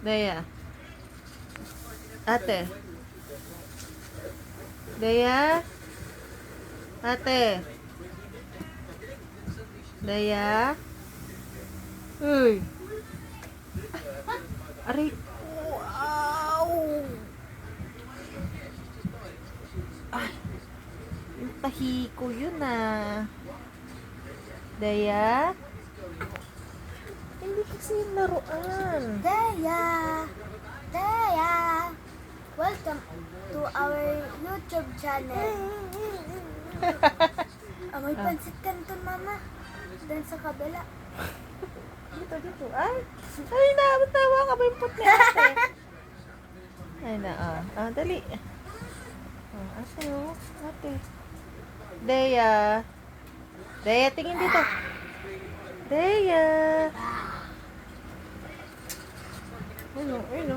Daya. Ate. Daya. Ate. Daya. Uy. Aray. Wow. Ay. Yung tahi ko yun ah. Daya. Hindi kasi yung laruan. Daya! Daya! Welcome to our YouTube channel. May pansit canton, mama. Doon sa kabila. Dito. Ay! Ay, tawa ka ba yung put ni ate? Ay na, dali. Ate, ate. Dea. Dea, tingin dito. Dea. Ayun.